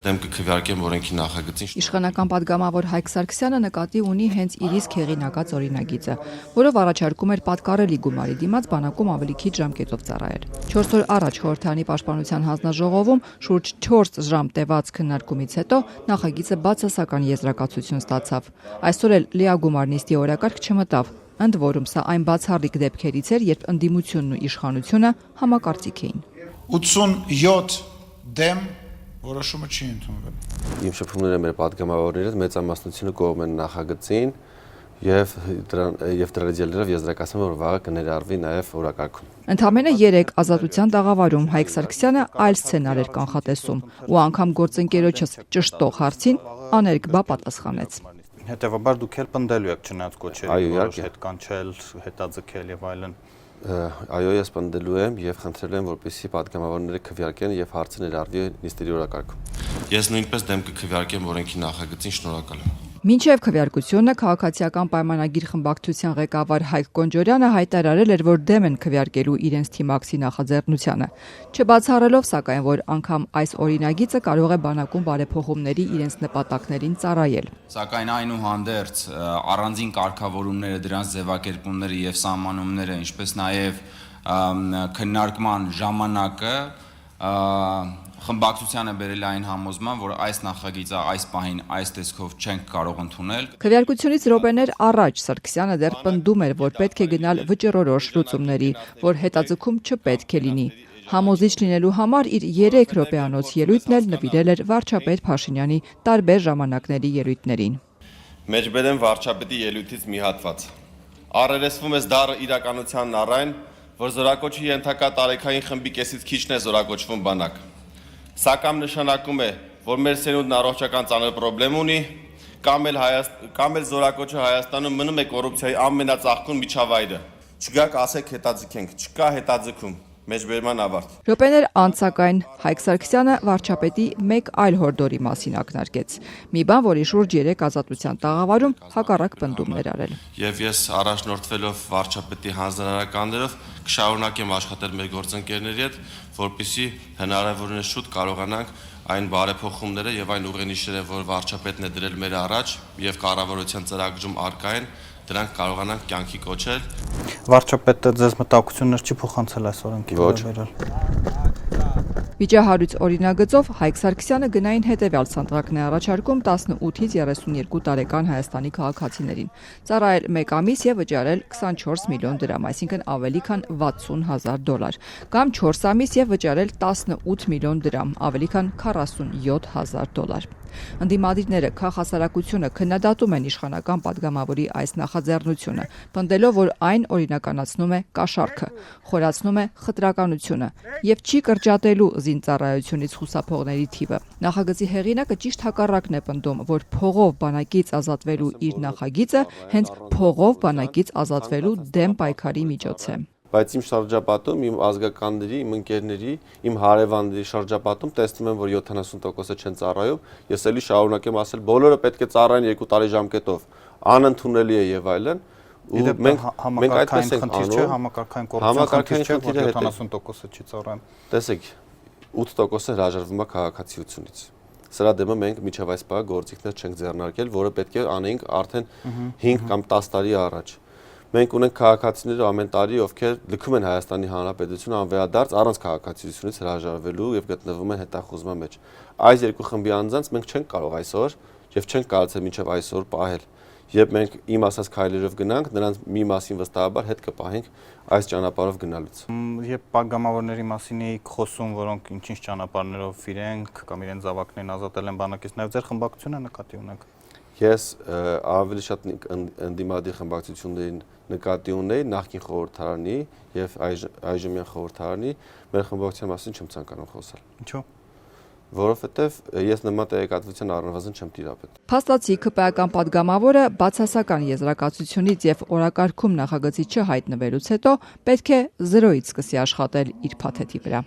Դեմ կքվեարկեմ օրենքի նախագծին։ Իշխանական պատգամավոր Հայկ Սարգսյանը նկատի ունի հենց իր իսկ հեղինակած օրինագիծը, որով առաջարկում էր պատկառելի գումարի դիմաց բանակում ավելի քիչ ժամկետով ծառայել։ 4 օր առաջ խորհրդարանի պաշտպանության հանձնաժողովում շուրջ 4 ժամ տևած քննարկումից հետո նախագիծը բացասական եզրակացություն ստացավ։ Այսօր էլ լիագումար նիստի օրակարգ չմտավ, ընդ որում սա այն բացառիկ դեպքերից էր, երբ ընդդիմությունն ու իշխանությունը համակարծիք էին։ 87 դեմ որոշումը չի ընդունվել։ Իմ շփումները մեր պատգամավորները մեծամասնությունը կողմ են նախագծին եւ դրանից ելնելով եզրակացում որ վաղը կներառվի նաեւ օրակարգում։ Ընդամենը 3 ազատության տաղավարում Հայկ Սարգսյանը այլ սցենար էր կանխատեսում ու անգամ գործընկերոջս ճշտող հարցին աներկբա պատասխանեց։ Հետևաբար դուք էլ պնդելու եք չնայած կոչերի հետ կանչել, հետաձգել եւ այլն։ Այո, ես պնդելու եմ եւ խնդրել եմ, որպեսզի պատգամավորները քվեարկեն եւ հարցը ներառվի նիստերի օրակարգում։ Ես նույնպես դեմ կքվեարկեմ օրենքի նախագծին, շնորհակալ եմ։ Մինչև քվեարկությունը քաղաքացիական պայմանագիր խմբակցության ղեկավար Հայկ Կոնջորյանը հայտարարել էր, որ դեմ են քվեարկելու իրենց թիմակցի նախաձեռնությանը, չբացառելով սակայն, որ անգամ այս օրինագիծը կարող է բանակում բարեփոխումների իրենց նպատակներին ծառայել։ Սակայն այնուհանդերձ առանձին կարգավորումները, դրանց ձևակերպումները եւ սահմանումները, ինչպես նաեւ քննարկման ժամանակը խմբակցությանը բերել այն համոզման, որ այս նախագիծը այս պահին այս տեսքով չենք կարող ընդունել։ Քվեարկությունից րոպեներ առաջ Սարգսյանը դեռ պնդում էր, որ պետք է գնալ վճռորոշ լուծումների, որ հետաձգում չպետք է լինի։ Համոզիչ լինելու համար իր 3 րոպեանոց ելույթն էլ նվիրել էր վարչապետ Փաշինյանի տարբեր ժամանակների ելույթներին։ Մեջբերեմ վարչապետի ելույթից մի հատված։ Առերեսվում է դառը իրականությանն առայն, որ զորակոչի ենթակա տարեքային խմբի կեսից քիչն է զորակոչվում բանակ։ Սա կամ նշանակում է, որ մեր սերունդն առողջական ծանր պրոբլեմ ունի, կամ էլ զորակոչը Հայաստանում մնում է կոռուպցիայի ամենածաղկուն միջավայրը։ Չգաք ասեք հետաձգենք, չկա հետաձգում, մեջբերման ավարտ։ Րոպեներ անց սակայն Հայկ Սարգսյանը վարչապետի մեկ այլ հորդորի մասին ակնարկեց։ Մի բան, որի շուրջ 3 ազատության տաղավարում հակառակ պնդումներ արել։ Եվ ես առաջնորդվելով վարչապետի հանձնարարականներով կշարունակեմ աշխատել մեր գործընկերների հետ, որպեսզի հնարավորինս շուտ կարողանանք այն բարեփոխումները եւ այն ուղենիշերը, որ վարչապետն է դրել մեր առաջ եւ կառավարության ծրագրում արկա են, դրանք կարողանանք կյանքի կոչել։ Վարչապետը ձեզ մտահոգություններ չի փոխանցել այս օրենքի վերաբերյալ։ Վիճահարույց օրինագծով Հայկ Սարգսյանը գնային հետևյալ ցանտրակն է առաջարկում 18-ից 32 տարեկան Հայաստանի քաղաքացիներին։ Ծառայել 1 ամիս եւ վճարել 24 միլիոն դրամ, այսինքն ավելի քան $60,000, կամ 4 ամիս եւ վճարել 18 միլիոն դրամ, ավելի քան $47,000։ Ընդդիմադիրները քաղաքասարակությունը քննադատում են իշխանական պատգամավորի այս նախաձեռնությունը, պնդելով, որ այն օրինականացնում է կաշառքը, խորացնում է խտրականությունը եւ չի կրճատելու զինծառայությունից խուսափողների թիվը։ Նախագծի հեղինակը ճիշտ հակառակն է պնդում, որ փողով բանակից ազատվելու իր նախագիծը հենց փողով բանակից ազատվելու դեմ պայքարի միջոց է։ Բայց իմ շրջապատում, իմ ազգականների, իմ ընկերների, իմ հարևանների շրջապատում տեսնում եմ, որ 70%-ը չեն ծառայում, ես էլի շարունակեմ ասել, բոլորը պետք է ծառայեն 2 տարի ժամկետով, անընդունելի է եւ այլն, ու մենք այդպես ենք անում, համակարգային կոռուպցիան չէ, որ 70%-ը չի ծառայում։ Տեսեք, 8%-ը հրաժարվում է քաղաքացիությունից։ Սրա դեմը մենք միջև այս պահը գործիքներ չենք ձեռնարկել, որը պետք է անեինք արդեն 5 կամ 10 տարի առաջ։ Մենք ունենք քաղաքացիներ ամեն տարի, ովքեր լքում են Հայաստանի Հանրապետությունը անվերադարձ առանց քաղաքացիությունից հրաժարվելու եւ գտնվում են հետախուզման մեջ։ Այս երկու խմբի անձանց մենք չենք կարող այսօր եւ չենք կարծել մինչեւ այսօր պահել։ Երբ մենք իմ ասած քայլերով գնանք, նրանց մի մասին վստահաբար հետ կպահենք այս ճանապարհով գնալուց։ Երբ պատգամավորների մասին էիք խոսում, որոնք ինչ-ինչ ճանապարհներով իրենք կամ իրենց զավակներին ազատել են բանակից, նաեւ ձեր խմբակցությունը նկատի ունեք։ Ես ավելի շատ ընդդիմադիր խմբակցություններին նկատի ունեի նախկին խորհրդարանի եւ այժմյան խորհրդարանի մեր խմբակցության մասին չեմ ցանկանում խոսալ։ Ինչու՞։ Որովհետեւ ես նման տեղեկատվության առնվազն չեմ տիրապետ։ Փաստացի ԿՊԱ-ական պատգամավորը բացասական եզրակացությունից եւ օրակարգում նախագծի չհայտնվելուց հետո պետք է 0-ից սկսի աշխատել իր փաթեթի վրա։